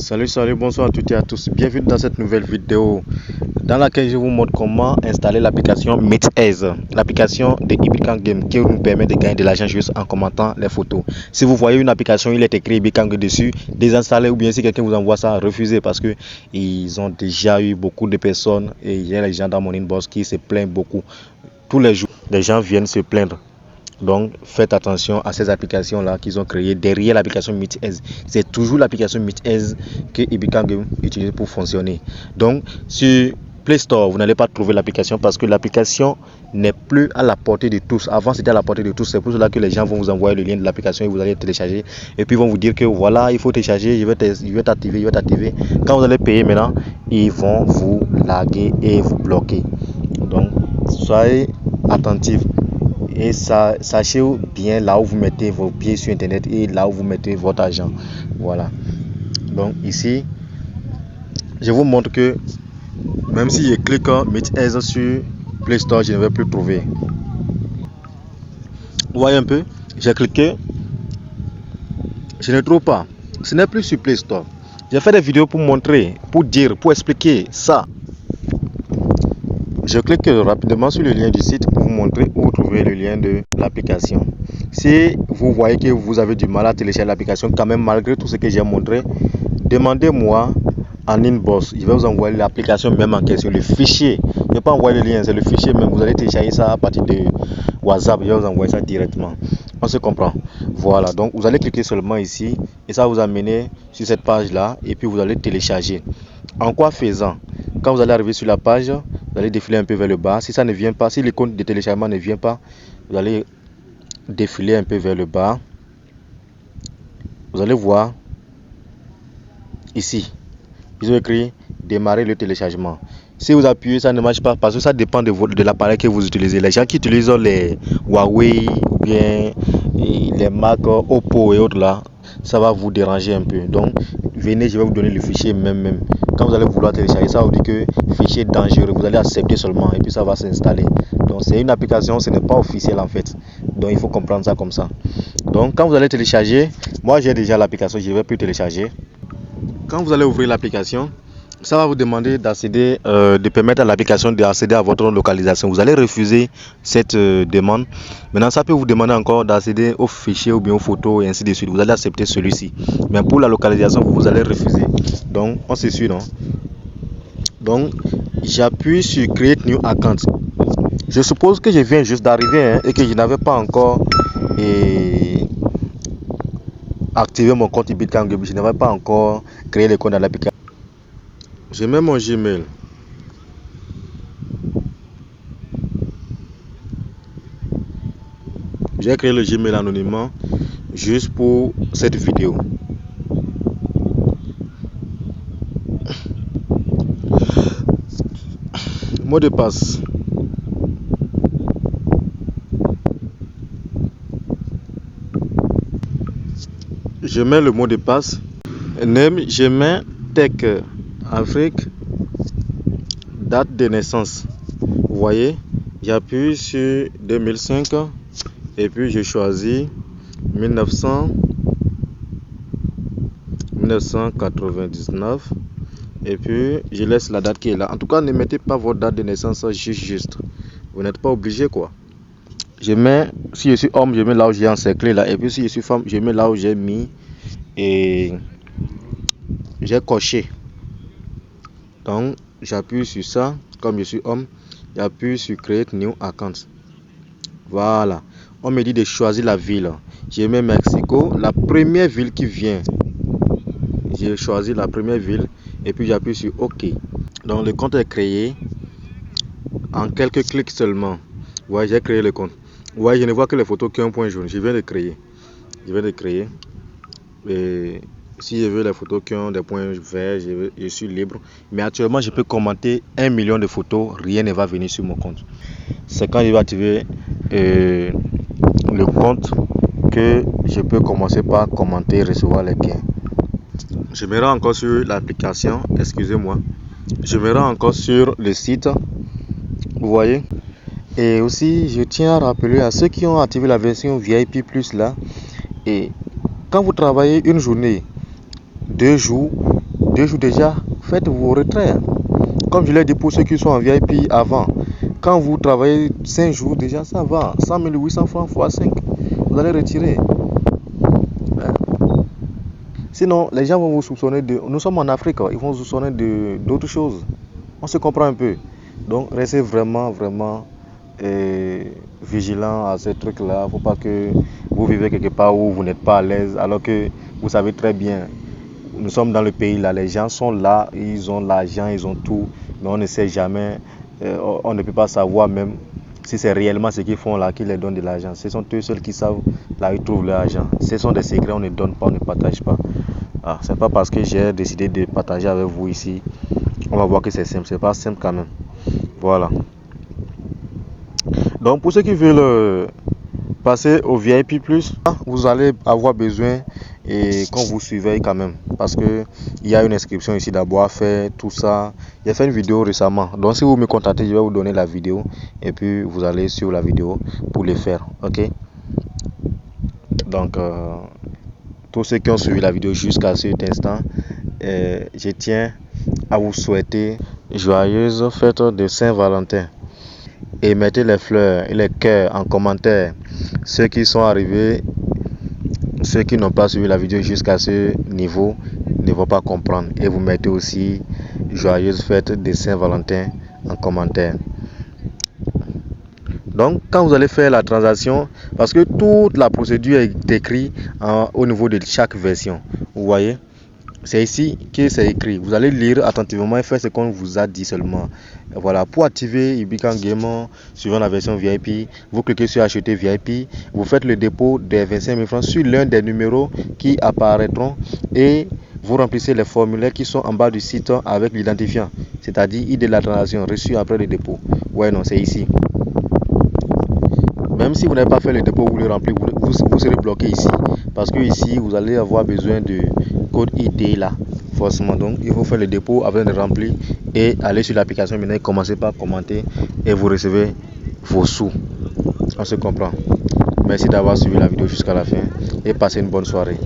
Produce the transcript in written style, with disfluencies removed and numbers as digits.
Salut, bonsoir à toutes et à tous. Bienvenue dans cette nouvelle vidéo dans laquelle je vous montre comment installer l'application MeetEase, l'application de Ibikan Game qui nous permet de gagner de l'argent juste en commentant les photos. Si vous voyez une application, il est écrit Ibikan Game dessus, désinstallez, ou bien si quelqu'un vous envoie ça, refusez, parce que ils ont déjà eu beaucoup de personnes et il y a les gens dans mon inbox qui se plaignent beaucoup. Tous les jours, des gens viennent se plaindre. Donc faites attention à ces applications là qu'ils ont créées derrière l'application MeetEase. C'est toujours l'application MeetEase que Ibikan Game utilise pour fonctionner. Donc sur Play Store, vous n'allez pas trouver l'application parce que l'application n'est plus à la portée de tous. Avant c'était à la portée de tous. C'est pour cela que les gens vont vous envoyer le lien de l'application et vous allez télécharger. Et puis ils vont vous dire que voilà, il faut télécharger, je vais t'activer. Quand vous allez payer maintenant, ils vont vous laguer et vous bloquer. Donc soyez attentifs. Et ça, sachez bien là où vous mettez vos pieds sur internet et là où vous mettez votre argent. Voilà. Donc ici, je vous montre que même si je clique MeetEase sur Play Store, je ne vais plus trouver. Vous voyez un peu, j'ai cliqué, je ne trouve pas. Ce n'est plus sur Play Store. J'ai fait des vidéos pour montrer, pour dire, pour expliquer ça. Je clique rapidement sur le lien du site pour vous montrer où trouver le lien de l'application. Si vous voyez que vous avez du mal à télécharger l'application, quand même malgré tout ce que j'ai montré, demandez-moi en inbox. Je vais vous envoyer l'application même en question, le fichier. Je ne vais pas envoyer le lien, c'est le fichier même. Vous allez télécharger ça à partir de WhatsApp. Je vais vous envoyer ça directement. On se comprend. Voilà, donc vous allez cliquer seulement ici et ça va vous amener sur cette page là et puis vous allez télécharger. En quoi faisant? Quand vous allez arriver sur la page, vous allez défiler un peu vers le bas. Si ça ne vient pas, si l'icône de téléchargement ne vient pas, vous allez défiler un peu vers le bas. Vous allez voir ici, ils ont écrit démarrer le téléchargement. Si vous appuyez, ça ne marche pas parce que ça dépend de l'appareil que vous utilisez. Les gens qui utilisent les Huawei ou bien les marques Oppo et autres là, ça va vous déranger un peu. Donc venez, je vais vous donner le fichier même. Quand vous allez vouloir télécharger ça, vous dit que fichier dangereux, vous allez accepter seulement et puis ça va s'installer. Donc c'est une application, ce n'est pas officiel en fait. Donc il faut comprendre ça comme ça. Donc quand vous allez télécharger, moi j'ai déjà l'application, je ne vais plus télécharger. Quand vous allez ouvrir l'application, ça va vous demander d'accéder, de permettre à l'application d'accéder à votre localisation. Vous allez refuser cette demande. Maintenant, ça peut vous demander encore d'accéder aux fichiers ou bien aux photos et ainsi de suite. Vous allez accepter celui-ci. Mais pour la localisation, vous allez refuser. Donc, on se suit, non? Donc, j'appuie sur Create New Account. Je suppose que je viens juste d'arriver et que je n'avais pas encore activé mon compte Ibikan Game. Je n'avais pas encore créé le compte dans l'application. Je mets mon Gmail. J'ai créé le Gmail anonymement juste pour cette vidéo. Mot de passe. Je mets le mot de passe. Name, je mets Tech Afrique, date de naissance. Vous voyez, j'appuie sur 2005 et puis je choisis 1999 et puis je laisse la date qui est là. En tout cas, ne mettez pas votre date de naissance juste. Vous n'êtes pas obligé quoi. Je mets, si je suis homme, je mets là où j'ai encerclé là, et puis si je suis femme, je mets là où j'ai mis et j'ai coché. Donc j'appuie sur ça, comme je suis homme, j'appuie sur Create New Account. Voilà, on me dit de choisir la ville. Je mets Mexico, la première ville qui vient. J'ai choisi la première ville et puis j'appuie sur OK. Donc le compte est créé en quelques clics seulement. Ouais, j'ai créé le compte. Ouais, je ne vois que les photos qui ont un point jaune. Je viens de créer. Et si je veux les photos qui ont des points verts, je suis libre. Mais actuellement, je peux commenter 1 million de photos. Rien ne va venir sur mon compte. C'est quand je vais activer le compte que je peux commencer par commenter et recevoir les gains. Je me rends encore sur l'application. Excusez-moi. Je me rends encore sur le site. Vous voyez? Et aussi, je tiens à rappeler à ceux qui ont activé la version VIP Plus là. Et quand vous travaillez une journée, 2 jours, 2 jours déjà, faites vos retraits. Comme je l'ai dit pour ceux qui sont en VIP avant, quand vous travaillez 5 jours déjà, ça va. 100 800 francs x 5, vous allez retirer. Sinon, les gens vont vous soupçonner de... Nous sommes en Afrique, ils vont vous soupçonner d'autres choses. On se comprend un peu. Donc, restez vraiment vigilant à ces trucs-là. Il ne faut pas que vous vivez quelque part où vous n'êtes pas à l'aise, alors que vous savez très bien, nous sommes dans le pays là, les gens sont là, ils ont l'argent, ils ont tout, mais on ne sait jamais, on ne peut pas savoir même si c'est réellement ce qu'ils font là qui les donne de l'argent. Ce sont eux seuls qui savent là où ils trouvent l'argent. Ce sont des secrets, on ne donne pas, on ne partage pas. Ah, c'est pas parce que j'ai décidé de partager avec vous ici, on va voir que c'est simple. C'est pas simple quand même. Voilà. Donc pour ceux qui veulent passer au VIP+, vous allez avoir besoin et qu'on vous surveille quand même, parce que il y a une inscription ici d'abord à faire, tout ça. J'ai fait une vidéo récemment, donc si vous me contactez, je vais vous donner la vidéo et puis vous allez sur la vidéo pour le faire, ok? Donc tous ceux qui ont suivi la vidéo jusqu'à cet instant, je tiens à vous souhaiter joyeuse fête de Saint-Valentin. Et mettez les fleurs et les cœurs en commentaire. Ceux qui sont arrivés, ceux qui n'ont pas suivi la vidéo jusqu'à ce niveau ne vont pas comprendre. Et vous mettez aussi joyeuse fête de Saint-Valentin en commentaire. Donc quand vous allez faire la transaction, parce que toute la procédure est écrite au niveau de chaque version, vous voyez, c'est ici que c'est écrit. Vous allez lire attentivement et faire ce qu'on vous a dit seulement. Voilà, pour activer Ibikan Game suivant la version VIP, vous cliquez sur acheter VIP, vous faites le dépôt des 25 000 francs sur l'un des numéros qui apparaîtront et vous remplissez les formulaires qui sont en bas du site avec l'identifiant, c'est-à-dire ID de la transaction reçue après le dépôt. Ouais, non, c'est ici. Même si vous n'avez pas fait le dépôt, vous le remplissez, vous serez bloqué ici. Parce que ici, vous allez avoir besoin de code ID là, forcément. Donc, il faut faire le dépôt avant de remplir et aller sur l'application. Maintenant, commencez par commenter et vous recevez vos sous. On se comprend. Merci d'avoir suivi la vidéo jusqu'à la fin et passez une bonne soirée.